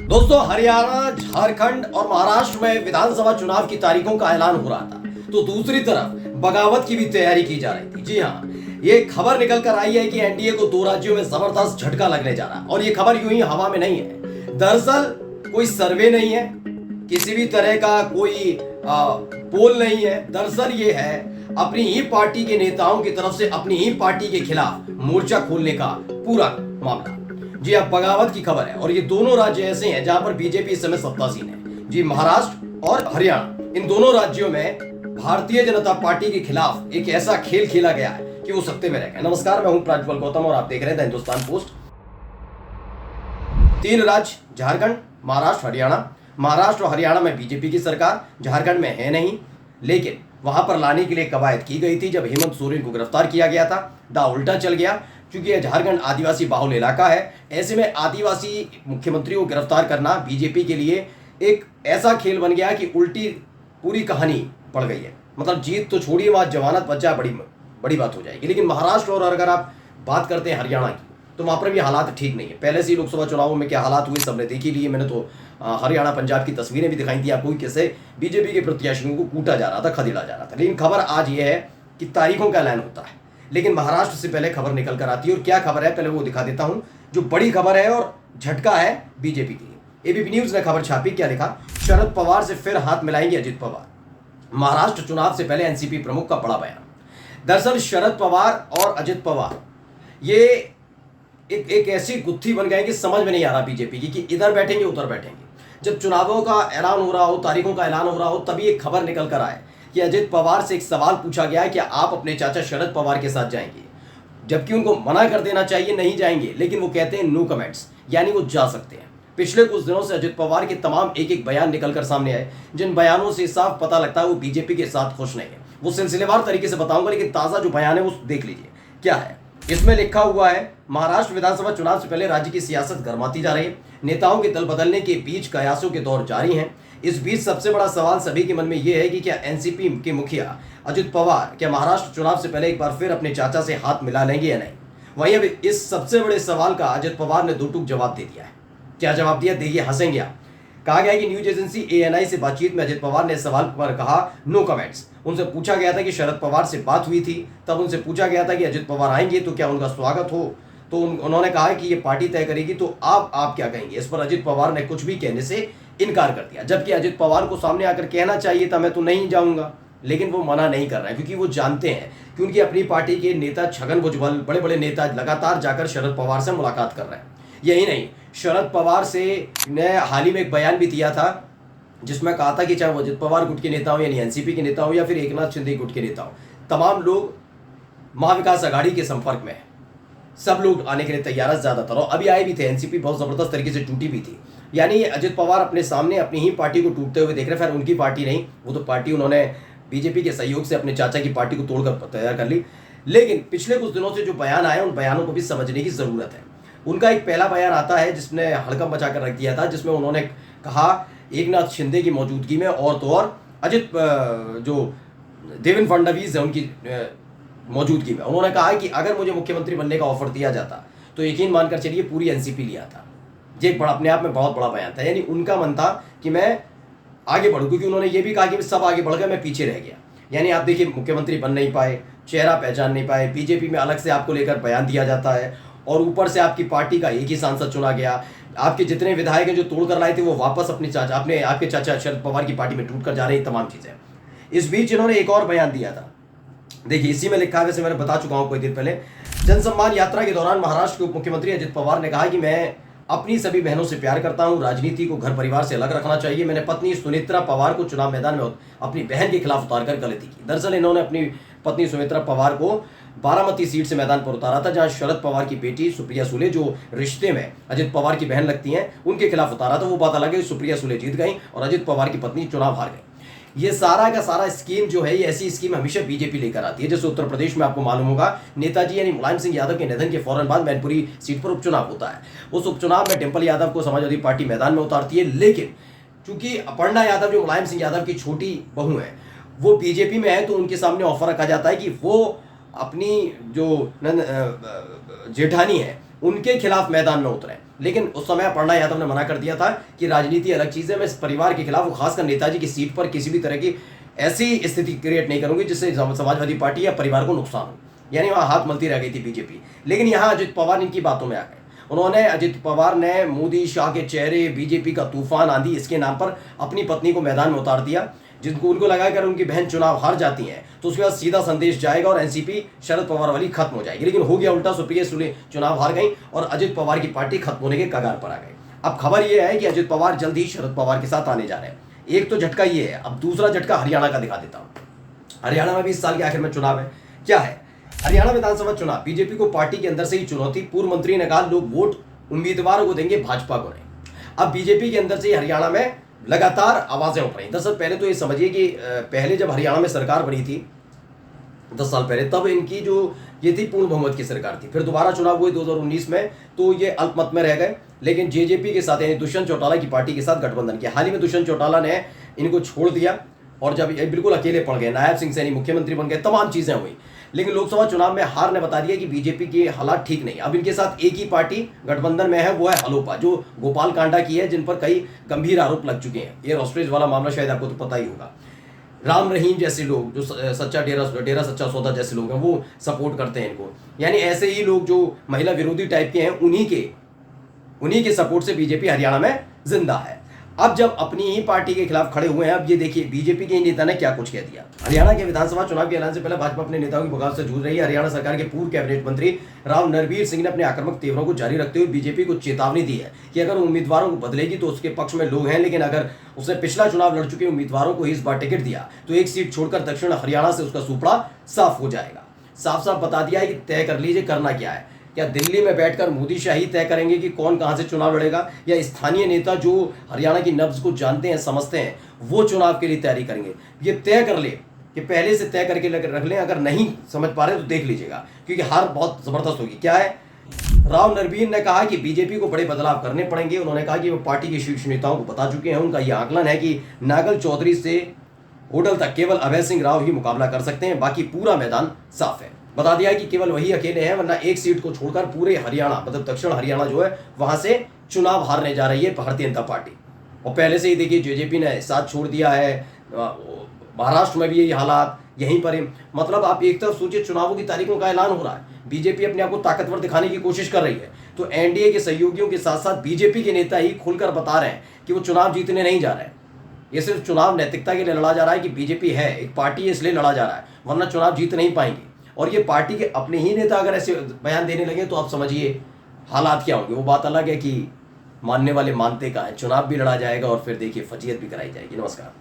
दोस्तों, हरियाणा, झारखंड और महाराष्ट्र में विधानसभा चुनाव की तारीखों का ऐलान हो रहा था, तो दूसरी तरफ बगावत की भी तैयारी की जा रही थी। जी हाँ, ये खबर निकल कर आई है कि एनडीए को 2 राज्यों में जबरदस्त झटका लगने जा रहा है। और ये खबर यूं ही हवा में नहीं है। दरअसल कोई सर्वे नहीं है, किसी भी तरह का कोई पोल नहीं है। दरअसल ये है अपनी ही पार्टी के नेताओं की तरफ से अपनी ही पार्टी के खिलाफ मोर्चा खोलने का पूरा मामला। जी, अब बगावत की खबर है और ये दोनों राज्य ऐसे हैं जहां पर बीजेपी इस समय सत्तासीन है। जी, महाराष्ट्र और हरियाणा, इन दोनों राज्यों में भारतीय जनता पार्टी के खिलाफ एक ऐसा खेल खेला गया है कि वो सत्ते में रह गए। नमस्कार, मैं हूं प्रज्वल गौतम और आप देख रहे हैं द हिंदुस्तान पोस्ट। 3 राज्य, झारखंड, महाराष्ट्र, हरियाणा। महाराष्ट्र और हरियाणा में बीजेपी की सरकार, झारखंड में है नहीं, लेकिन वहां पर लाने के लिए कवायद की गई थी। जब हेमंत सोरेन को गिरफ्तार किया गया था, दांव उल्टा चल गया, क्योंकि यह झारखंड आदिवासी बाहुल इलाका है। ऐसे में आदिवासी मुख्यमंत्री को गिरफ्तार करना बीजेपी के लिए एक ऐसा खेल बन गया कि उल्टी पूरी कहानी पड़ गई है। मतलब जीत तो छोड़िए, वहां जमानत बच जाए, बड़ी बात हो जाएगी। लेकिन महाराष्ट्र और अगर आप बात करते हैं हरियाणा की, तो वहां पर भी हालात ठीक नहीं है। पहले से ही लोकसभा चुनावों में क्या हालात हुए सबने देख ही लिए। मैंने तो हरियाणा पंजाब की तस्वीरें भी दिखाई थी आपको, कैसे बीजेपी के प्रत्याशियों को कूटा जा रहा था, खदेड़ा जा रहा था। लेकिन खबर आज ये है कि तारीखों का ऐलान होता है, लेकिन महाराष्ट्र से पहले खबर निकल कर आती है। और क्या खबर है पहले वो दिखा देता हूं, जो बड़ी खबर है और झटका है बीजेपी के लिए। एबीपी न्यूज ने खबर छापी, क्या लिखा, शरद पवार से फिर हाथ मिलाएंगे अजित पवार। महाराष्ट्र चुनाव से पहले एनसीपी प्रमुख का बड़ा बयान। दरअसल शरद पवार और अजित पवार ये एक ऐसी गुत्थी बन गए कि समझ में नहीं आ रहा बीजेपी की कि इधर बैठेंगे उधर बैठेंगे। जब चुनावों का ऐलान हो रहा हो, तारीखों का ऐलान हो रहा हो, तभी एक खबर निकल कर आए कि अजित पवार से एक सवाल पूछा गया है कि आप अपने चाचा शरद पवार के साथ जाएंगे, जबकि उनको मना कर देना चाहिए, नहीं जाएंगे, लेकिन वो कहते हैं नो कमेंट्स, यानी वो जा सकते हैं। पिछले कुछ दिनों से अजित पवार के तमाम एक बयान निकल कर सामने आए, जिन बयानों से साफ पता लगता है वो बीजेपी के साथ खुश नहीं है। वो सिलसिलेवार तरीके से बताऊंगा, लेकिन ताजा जो बयान है वो देख लीजिए क्या है। इसमें लिखा हुआ है, महाराष्ट्र विधानसभा चुनाव से पहले राज्य की सियासत गर्माती जा रही है। नेताओं के दल बदलने के बीच कयासों के दौर जारी हैं। इस बीच सबसे बड़ा सवाल सभी के मन में यह है कि क्या एनसीपी के मुखिया अजित पवार क्या महाराष्ट्र चुनाव से पहले एक बार फिर अपने चाचा से हाथ मिला लेंगे या नहीं। वहीं अब इस सबसे बड़े सवाल का अजित पवार ने 2 टूक जवाब दे दिया है। क्या जवाब दिया, देखिए, हंसेंगे आप। कहा गया कि न्यूज एजेंसी एएनआई से बातचीत में अजित पवार ने इस सवाल पर कहा नो कमेंट्स। उनसे पूछा गया था कि शरद पवार से बात हुई थी, तब उनसे पूछा गया था कि अजित पवार आएंगे तो क्या उनका स्वागत हो, तो उन्होंने कहा कि ये पार्टी तय करेगी, तो आप क्या कहेंगे। इस पर अजित पवार ने कुछ भी कहने से इनकार कर दिया, जबकि अजित पवार को सामने आकर कहना चाहिए था मैं तो नहीं जाऊंगा, लेकिन वो मना नहीं कर रहे हैं, क्योंकि वो जानते हैं कि उनकी अपनी पार्टी के नेता छगन भुजबल, बड़े बड़े नेता लगातार जाकर शरद पवार से मुलाकात कर रहे हैं। यही नहीं, शरद पवार से ने हाल ही में एक बयान भी दिया था, जिसमें कहा था कि चाहे वो अजित पवार गुट के नेता हो, यानी एनसीपी के नेता हो, या फिर एकनाथ शिंदे गुट के नेता हो, तमाम लोग महाविकास आघाड़ी के संपर्क में है। सब लोग आने के लिए तैयार है, ज्यादातर, और अभी आए भी थे। एनसीपी बहुत जबरदस्त तरीके से टूटी भी थी। यानी अजित पवार अपने सामने अपनी ही पार्टी को टूटते हुए देख रहे। फिर उनकी पार्टी नहीं, वो तो पार्टी उन्होंने बीजेपी के सहयोग से अपने चाचा की पार्टी को तोड़कर तैयार कर ली। लेकिन पिछले कुछ दिनों से जो बयान आए, उन बयानों को भी समझने की जरूरत है। उनका एक पहला बयान आता है जिसने हड़कंप मचा कर रख दिया था, जिसमें उन्होंने कहा एकनाथ शिंदे की मौजूदगी में और तो और अजित जो देवेंद्र फडणवीस है उनकी मौजूदगी में, उन्होंने कहा कि अगर मुझे मुख्यमंत्री बनने का ऑफर दिया जाता तो यकीन मानकर चलिए पूरी एनसीपी लिया था। ये एक बड़ा, अपने आप में बहुत बड़ा बयान था। यानी उनका मन था कि मैं आगे बढ़ूं, क्योंकि उन्होंने ये भी कहा कि सब आगे बढ़ गए, मैं पीछे रह गया। यानी आप देखिए, मुख्यमंत्री बन नहीं पाए, चेहरा पहचान नहीं पाए, बीजेपी में अलग से आपको लेकर बयान दिया जाता है, और ऊपर से आपकी पार्टी का एक ही सांसद चुना गया। आपके जितने विधायक हैं जो तोड़ कर लाए थे, वो वापस अपने आपके चाचा शरद पवार की पार्टी में टूट कर जा रही, तमाम चीजें। इस बीच इन्होंने एक और बयान दिया था, देखिए इसी में लिखा है, वैसे मैंने बता चुका हूं कोई दिन पहले। जनसम्मान यात्रा के दौरान महाराष्ट्र के उप मुख्यमंत्री अजित पवार ने कहा कि मैं अपनी सभी बहनों से प्यार करता हूं, राजनीति को घर परिवार से अलग रखना चाहिए। मैंने पत्नी सुनेत्रा पवार को चुनाव मैदान में अपनी बहन के खिलाफ उतारकर गलती की। दरअसल इन्होंने अपनी पत्नी सुनेत्रा पवार को बारामती सीट से मैदान पर उतारा था, जहां शरद पवार की बेटी सुप्रिया सुले, जो रिश्ते में अजित पवार की बहन लगती हैं, उनके खिलाफ उतारा था। वो बात अलग है, सुप्रिया सुले जीत गई और अजित पवार की पत्नी चुनाव हार गई। ये सारा का सारा स्कीम जो है, ये ऐसी स्कीम हमेशा बीजेपी लेकर आती है। जैसे उत्तर प्रदेश में आपको मालूम होगा, नेताजी यानी मुलायम सिंह यादव के निधन के फौरन बाद मैनपुरी सीट पर उपचुनाव होता है। उस उपचुनाव में डिंपल यादव को समाजवादी पार्टी मैदान में उतारती है, लेकिन चूंकि अपर्णा यादव जो मुलायम सिंह यादव की छोटी बहू है, वो बीजेपी में है, तो उनके सामने ऑफर रखा जाता है कि वो अपनी जो जेठानी है उनके खिलाफ मैदान में उतरे। लेकिन उस समय अपर्णा यादव ने मना कर दिया था कि राजनीति अलग चीज़ है, मैं इस परिवार के खिलाफ, खासकर नेताजी की सीट पर किसी भी तरह की ऐसी स्थिति क्रिएट नहीं करूंगी जिससे समाजवादी पार्टी या परिवार को नुकसान हो। यानी वहाँ हाथ मलती रह गई थी बीजेपी। लेकिन यहाँ अजित पवार इनकी बातों में आ गए। उन्होंने, अजित पवार ने मोदी शाह के चेहरे, बीजेपी का तूफान आंधी, इसके नाम पर अपनी पत्नी को मैदान में उतार दिया। जिनको उनको लगा अगर उनकी बहन चुनाव हार जाती हैं तो उसके बाद सीधा संदेश जाएगा और एनसीपी शरद पवार वाली खत्म हो जाएगी। लेकिन हो गया उल्टा। सुप्रिया सुले चुनाव हार गई और अजित पवार की पार्टी खत्म होने के कगार पर आ गई। अब खबर यह है कि अजित पवार जल्द ही शरद पवार के साथ आने जा रहे हैं। एक तो झटका ये है। अब दूसरा झटका हरियाणा का दिखा देता हूं। हरियाणा में भी इस साल के आखिर में चुनाव है। क्या है हरियाणा विधानसभा चुनाव? बीजेपी को पार्टी के अंदर से ही चुनौती। पूर्व मंत्री ने कहा लोग वोट उम्मीदवार को देंगे, भाजपा को नहीं। अब बीजेपी के अंदर से ही हरियाणा में लगातार आवाजें उठ रही। दरअसल पहले तो ये समझिए कि पहले जब हरियाणा में सरकार बनी थी 10 साल पहले, तब इनकी जो ये थी पूर्ण बहुमत की सरकार थी। फिर दोबारा चुनाव हुए 2019 में, तो ये अल्पमत में रह गए। लेकिन जेजेपी के साथ, यानी दुष्यंत चौटाला की पार्टी के साथ गठबंधन किया। हाल ही में दुष्यंत चौटाला ने इनको छोड़ दिया और जब ये बिल्कुल अकेले पड़ गए, नायब सिंह सैनी मुख्यमंत्री बन गए, तमाम चीजें हुई। लेकिन लोकसभा चुनाव में हार ने बता दिया कि बीजेपी के हालात ठीक नहीं। अब इनके साथ एक ही पार्टी गठबंधन में है, वो है हलोपा, जो गोपाल कांडा की है, जिन पर कई गंभीर आरोप लग चुके हैं। एयर हॉस्टेज वाला मामला शायद आपको तो पता ही होगा। राम रहीम जैसे लोग, जो सच्चा डेरा सच्चा सौदा जैसे लोग हैं, वो सपोर्ट करते हैं इनको। यानी ऐसे ही लोग जो महिला विरोधी टाइप के हैं, उन्हीं के सपोर्ट से बीजेपी हरियाणा में जिंदा है। अब जब अपनी ही पार्टी के खिलाफ खड़े हुए हैं, अब ये देखिए बीजेपी के नेता ने क्या कुछ कह दिया। हरियाणा के विधानसभा चुनाव के ऐलान से पहले भाजपा अपने नेताओं की बगावत से जूझ रही है। हरियाणा सरकार के पूर्व कैबिनेट मंत्री राव नरवीर सिंह ने अपने आक्रामक तेवरों को जारी रखते हुए बीजेपी को चेतावनी दी है कि अगर उम्मीदवारों को बदलेगी तो उसके पक्ष में लोग हैं, लेकिन अगर उसने पिछला चुनाव लड़ चुके उम्मीदवारों को इस बार टिकट दिया तो एक सीट छोड़कर दक्षिण हरियाणा से उसका सुपड़ा साफ हो जाएगा। साफ साफ बता दिया है कि तय कर लीजिए करना क्या है। क्या दिल्ली में बैठकर मोदी शाही तय करेंगे कि कौन कहां से चुनाव लड़ेगा, या स्थानीय नेता जो हरियाणा की नब्ज को जानते हैं, समझते हैं, वो चुनाव के लिए तैयारी करेंगे? ये तय कर ले कि पहले से तय करके रख लें। अगर नहीं समझ पा रहे तो देख लीजिएगा, क्योंकि हार बहुत जबरदस्त होगी। क्या है, राव नरवीर ने कहा कि बीजेपी को बड़े बदलाव करने पड़ेंगे। उन्होंने कहा कि वो पार्टी के शीर्ष नेताओं को बता चुके हैं। उनका यह आकलन है कि नागल चौधरी से होटल तक केवल अभय सिंह राव ही मुकाबला कर सकते हैं, बाकी पूरा मैदान साफ है। बता दिया कि केवल वही अकेले हैं, वरना एक सीट को छोड़कर पूरे हरियाणा, मतलब दक्षिण हरियाणा जो है, वहां से चुनाव हारने जा रही है भारतीय जनता पार्टी। और पहले से ही देखिए जेजेपी ने साथ छोड़ दिया है। महाराष्ट्र में भी यही हालात, यहीं पर मतलब आप एक तरफ सोचिए, चुनावों की तारीखों का ऐलान हो रहा है, बीजेपी अपने आप को ताकतवर दिखाने की कोशिश कर रही है, तो एनडीए के सहयोगियों के साथ साथ बीजेपी के नेता ही खुलकर बता रहे हैं कि वो चुनाव जीतने नहीं जा रहे हैं। ये सिर्फ चुनाव नैतिकता के लिए लड़ा जा रहा है कि बीजेपी है, एक पार्टी है, इसलिए लड़ा जा रहा है, वरना चुनाव जीत नहीं पाएंगे। और ये पार्टी के अपने ही नेता अगर ऐसे बयान देने लगे तो आप समझिए हालात क्या होंगे। वो बात अलग है कि मानने वाले मानते का है, चुनाव भी लड़ा जाएगा और फिर देखिए फजीयत भी कराई जाएगी। नमस्कार।